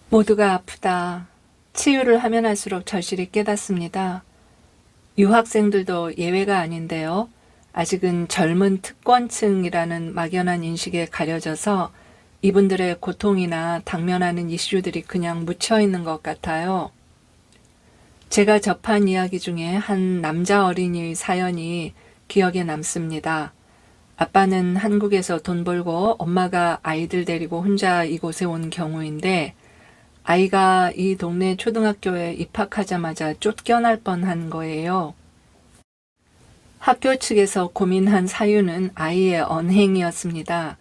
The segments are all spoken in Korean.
모두가 아프다. 치유를 하면 할수록 절실히 깨닫습니다. 유학생들도 예외가 아닌데요. 아직은 젊은 특권층이라는 막연한 인식에 가려져서 이분들의 고통이나 당면하는 이슈들이 그냥 묻혀 있는 것 같아요. 제가 접한 이야기 중에 한 남자 어린이의 사연이 기억에 남습니다. 아빠는 한국에서 돈 벌고 엄마가 아이들 데리고 혼자 이곳에 온 경우인데 아이가 이 동네 초등학교에 입학하자마자 쫓겨날 뻔한 거예요. 학교 측에서 고민한 사유는 아이의 언행이었습니다.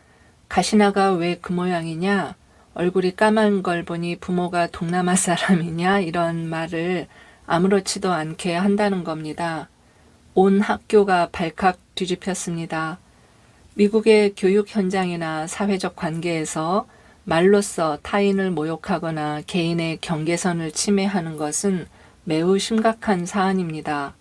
가시나가 왜 그 모양이냐? 얼굴이 까만 걸 보니 부모가 동남아 사람이냐? 이런 말을 아무렇지도 않게 한다는 겁니다. 온 학교가 발칵 뒤집혔습니다. 미국의 교육 현장이나 사회적 관계에서 말로써 타인을 모욕하거나 개인의 경계선을 침해하는 것은 매우 심각한 사안입니다.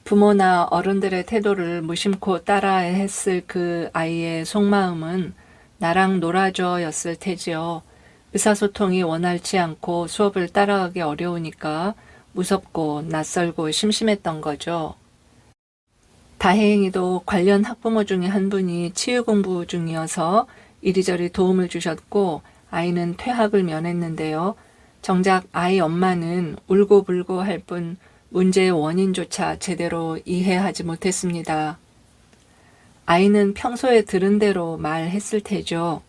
부모나 어른들의 태도를 무심코 따라 했을 그 아이의 속마음은 나랑 놀아줘 였을 테지요. 의사소통이 원활치 않고 수업을 따라가기 어려우니까 무섭고 낯설고 심심했던 거죠. 다행히도 관련 학부모 중에 한 분이 치유 공부 중이어서 이리저리 도움을 주셨고 아이는 퇴학을 면했는데요. 정작 아이 엄마는 울고불고 할 뿐 문제의 원인조차 제대로 이해하지 못했습니다. 아이는 평소에 들은 대로 말했을 테죠.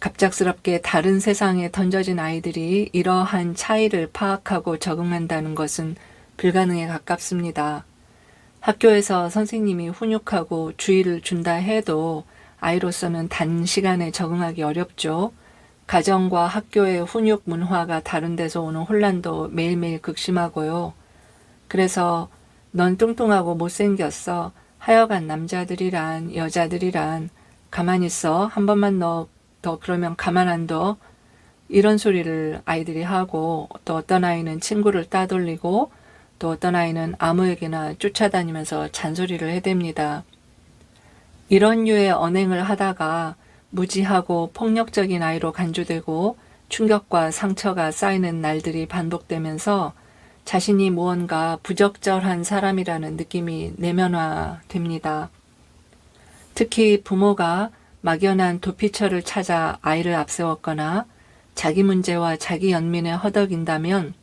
갑작스럽게 다른 세상에 던져진 아이들이 이러한 차이를 파악하고 적응한다는 것은 불가능에 가깝습니다. 학교에서 선생님이 훈육하고 주의를 준다 해도 아이로서는 단시간에 적응하기 어렵죠. 가정과 학교의 훈육 문화가 다른 데서 오는 혼란도 매일매일 극심하고요. 그래서 넌 뚱뚱하고 못생겼어. 하여간 남자들이란 여자들이란 가만히 있어. 한 번만 너 더 그러면 가만 안 둬. 이런 소리를 아이들이 하고 또 어떤 아이는 친구를 따돌리고 또 어떤 아이는 아무에게나 쫓아다니면서 잔소리를 해댑니다. 이런 류의 언행을 하다가 무지하고 폭력적인 아이로 간주되고 충격과 상처가 쌓이는 날들이 반복되면서 자신이 무언가 부적절한 사람이라는 느낌이 내면화됩니다. 특히 부모가 막연한 도피처를 찾아 아이를 앞세웠거나 자기 문제와 자기 연민에 허덕인다면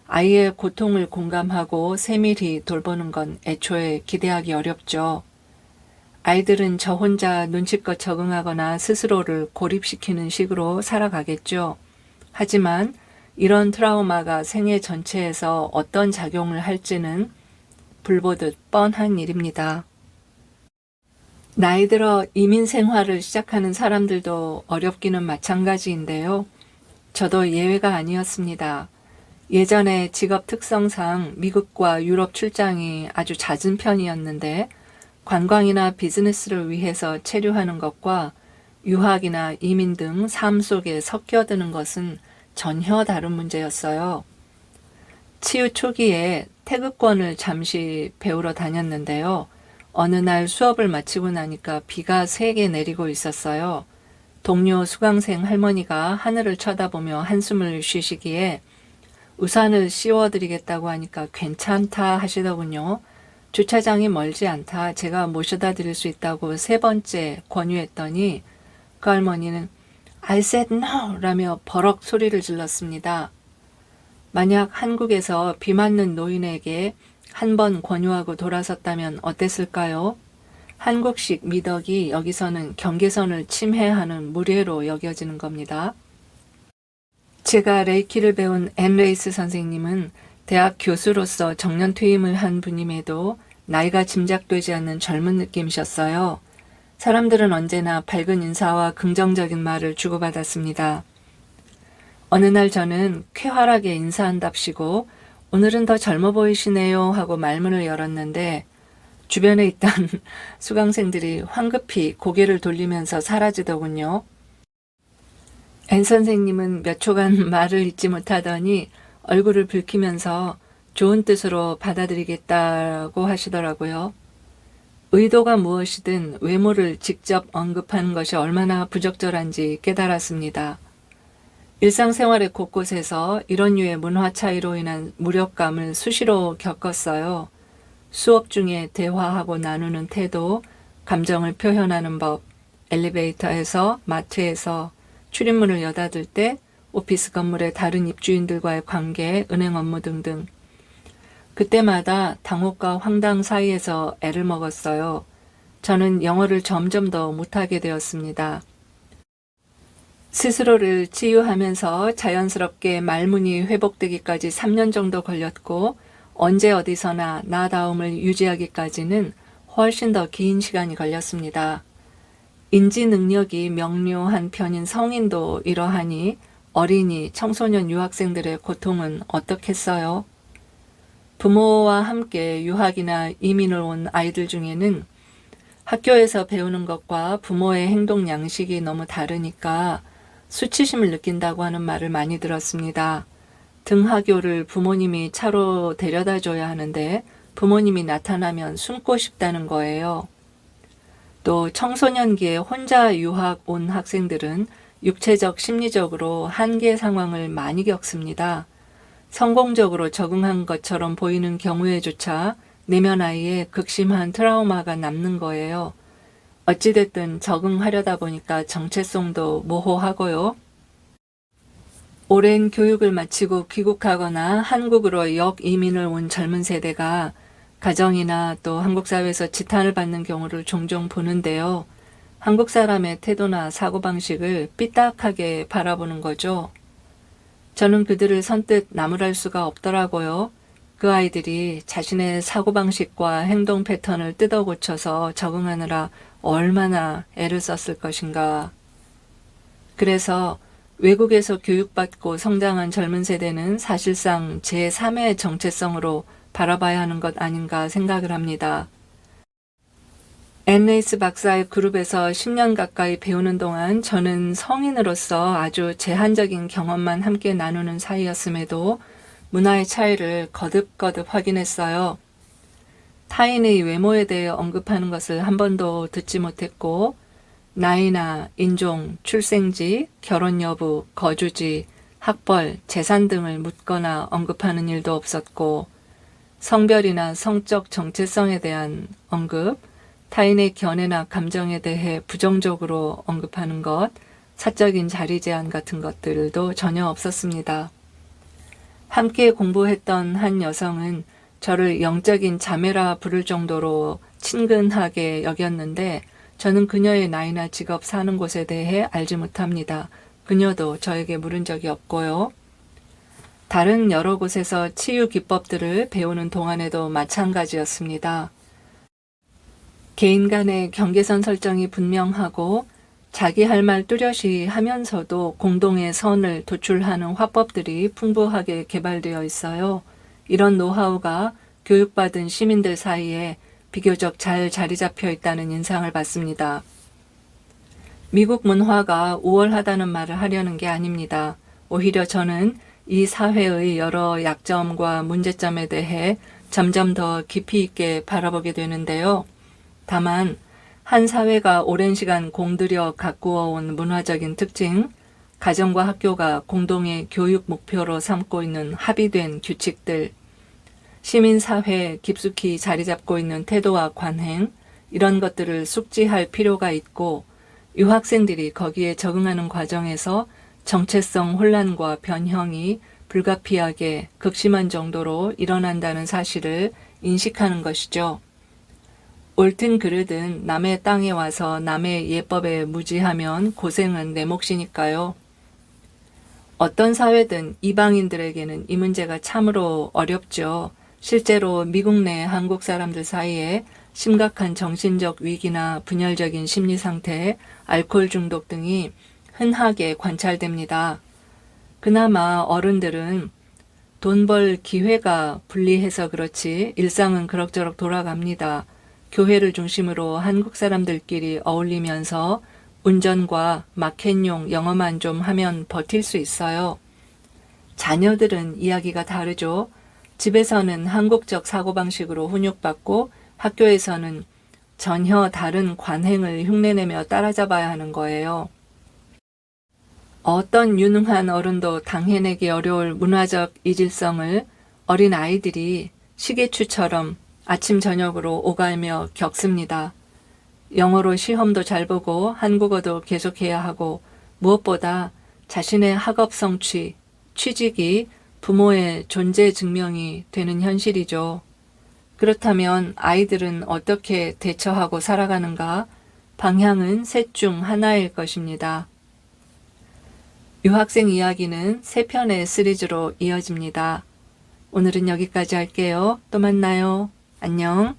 아이의 고통을 공감하고 세밀히 돌보는 건 애초에 기대하기 어렵죠. 아이들은 저 혼자 눈치껏 적응하거나 스스로를 고립시키는 식으로 살아가겠죠. 하지만 이런 트라우마가 생애 전체에서 어떤 작용을 할지는 불보듯 뻔한 일입니다. 나이 들어 이민 생활을 시작하는 사람들도 어렵기는 마찬가지인데요. 저도 예외가 아니었습니다. 예전에 직업 특성상 미국과 유럽 출장이 아주 잦은 편이었는데 관광이나 비즈니스를 위해서 체류하는 것과 유학이나 이민 등 삶 속에 섞여드는 것은 전혀 다른 문제였어요. 치유 초기에 태극권을 잠시 배우러 다녔는데요. 어느 날 수업을 마치고 나니까 비가 세게 내리고 있었어요. 동료 수강생 할머니가 하늘을 쳐다보며 한숨을 쉬시기에 우산을 씌워드리겠다고 하니까 괜찮다 하시더군요. 주차장이 멀지 않다. 제가 모셔다 드릴 수 있다고 세 번째 권유했더니 그 할머니는 I said no 라며 버럭 소리를 질렀습니다. 만약 한국에서 비 맞는 노인에게 한 번 권유하고 돌아섰다면 어땠을까요? 한국식 미덕이 여기서는 경계선을 침해하는 무례로 여겨지는 겁니다. 제가 레이키를 배운 앤 레이스 선생님은 대학 교수로서 정년 퇴임을 한 분임에도 나이가 짐작되지 않는 젊은 느낌이셨어요. 사람들은 언제나 밝은 인사와 긍정적인 말을 주고받았습니다. 어느 날 저는 쾌활하게 인사한답시고 오늘은 더 젊어 보이시네요 하고 말문을 열었는데 주변에 있던 수강생들이 황급히 고개를 돌리면서 사라지더군요. 앤 선생님은 몇 초간 말을 잇지 못하더니 얼굴을 붉히면서 좋은 뜻으로 받아들이겠다고 하시더라고요. 의도가 무엇이든 외모를 직접 언급하는 것이 얼마나 부적절한지 깨달았습니다. 일상생활의 곳곳에서 이런 류의 문화 차이로 인한 무력감을 수시로 겪었어요. 수업 중에 대화하고 나누는 태도, 감정을 표현하는 법, 엘리베이터에서, 마트에서, 출입문을 여닫을 때, 오피스 건물의 다른 입주인들과의 관계, 은행 업무 등등. 그때마다 당혹과 황당 사이에서 애를 먹었어요. 저는 영어를 점점 더 못하게 되었습니다. 스스로를 치유하면서 자연스럽게 말문이 회복되기까지 3년 정도 걸렸고, 언제 어디서나 나다움을 유지하기까지는 훨씬 더 긴 시간이 걸렸습니다. 인지 능력이 명료한 편인 성인도 이러하니 어린이, 청소년 유학생들의 고통은 어떻겠어요? 부모와 함께 유학이나 이민을 온 아이들 중에는 학교에서 배우는 것과 부모의 행동 양식이 너무 다르니까 수치심을 느낀다고 하는 말을 많이 들었습니다. 등하교를 부모님이 차로 데려다 줘야 하는데 부모님이 나타나면 숨고 싶다는 거예요. 또 청소년기에 혼자 유학 온 학생들은 육체적, 심리적으로 한계 상황을 많이 겪습니다. 성공적으로 적응한 것처럼 보이는 경우에조차 내면 아이에 극심한 트라우마가 남는 거예요. 어찌됐든 적응하려다 보니까 정체성도 모호하고요. 오랜 교육을 마치고 귀국하거나 한국으로 역이민을 온 젊은 세대가 가정이나 또 한국 사회에서 지탄을 받는 경우를 종종 보는데요. 한국 사람의 태도나 사고방식을 삐딱하게 바라보는 거죠. 저는 그들을 선뜻 나무랄 수가 없더라고요. 그 아이들이 자신의 사고방식과 행동 패턴을 뜯어 고쳐서 적응하느라 얼마나 애를 썼을 것인가. 그래서 외국에서 교육받고 성장한 젊은 세대는 사실상 제3의 정체성으로 바라봐야 하는 것 아닌가 생각을 합니다. 앤 레이스 박사의 그룹에서 10년 가까이 배우는 동안 저는 성인으로서 아주 제한적인 경험만 함께 나누는 사이였음에도 문화의 차이를 거듭거듭 확인했어요. 타인의 외모에 대해 언급하는 것을 한 번도 듣지 못했고, 나이나 인종, 출생지, 결혼 여부, 거주지, 학벌, 재산 등을 묻거나 언급하는 일도 없었고, 성별이나 성적 정체성에 대한 언급, 타인의 견해나 감정에 대해 부정적으로 언급하는 것, 사적인 자리 제한 같은 것들도 전혀 없었습니다. 함께 공부했던 한 여성은 저를 영적인 자매라 부를 정도로 친근하게 여겼는데 저는 그녀의 나이나 직업, 사는 곳에 대해 알지 못합니다. 그녀도 저에게 물은 적이 없고요. 다른 여러 곳에서 치유 기법들을 배우는 동안에도 마찬가지였습니다. 개인 간의 경계선 설정이 분명하고 자기 할 말 뚜렷이 하면서도 공동의 선을 도출하는 화법들이 풍부하게 개발되어 있어요. 이런 노하우가 교육받은 시민들 사이에 비교적 잘 자리 잡혀 있다는 인상을 받습니다. 미국 문화가 우월하다는 말을 하려는 게 아닙니다. 오히려 저는 이 사회의 여러 약점과 문제점에 대해 점점 더 깊이 있게 바라보게 되는데요. 다만 한 사회가 오랜 시간 공들여 가꾸어 온 문화적인 특징, 가정과 학교가 공동의 교육 목표로 삼고 있는 합의된 규칙들, 시민사회에 깊숙이 자리 잡고 있는 태도와 관행, 이런 것들을 숙지할 필요가 있고 유학생들이 거기에 적응하는 과정에서 정체성 혼란과 변형이 불가피하게 극심한 정도로 일어난다는 사실을 인식하는 것이죠. 옳든 그르든 남의 땅에 와서 남의 예법에 무지하면 고생은 내 몫이니까요. 어떤 사회든 이방인들에게는 이 문제가 참으로 어렵죠. 실제로 미국 내 한국 사람들 사이에 심각한 정신적 위기나 분열적인 심리 상태, 알코올 중독 등이 흔하게 관찰됩니다. 그나마 어른들은 돈 벌 기회가 불리해서 그렇지 일상은 그럭저럭 돌아갑니다. 교회를 중심으로 한국 사람들끼리 어울리면서 운전과 마켓용 영어만 좀 하면 버틸 수 있어요. 자녀들은 이야기가 다르죠. 집에서는 한국적 사고방식으로 훈육받고 학교에서는 전혀 다른 관행을 흉내내며 따라잡아야 하는 거예요. 어떤 유능한 어른도 당해내기 어려울 문화적 이질성을 어린 아이들이 시계추처럼 아침 저녁으로 오가며 겪습니다. 영어로 시험도 잘 보고 한국어도 계속해야 하고 무엇보다 자신의 학업 성취, 취직이 부모의 존재 증명이 되는 현실이죠. 그렇다면 아이들은 어떻게 대처하고 살아가는가? 방향은 셋 중 하나일 것입니다. 유학생 이야기는 3편의 시리즈로 이어집니다. 오늘은 여기까지 할게요. 또 만나요. 안녕.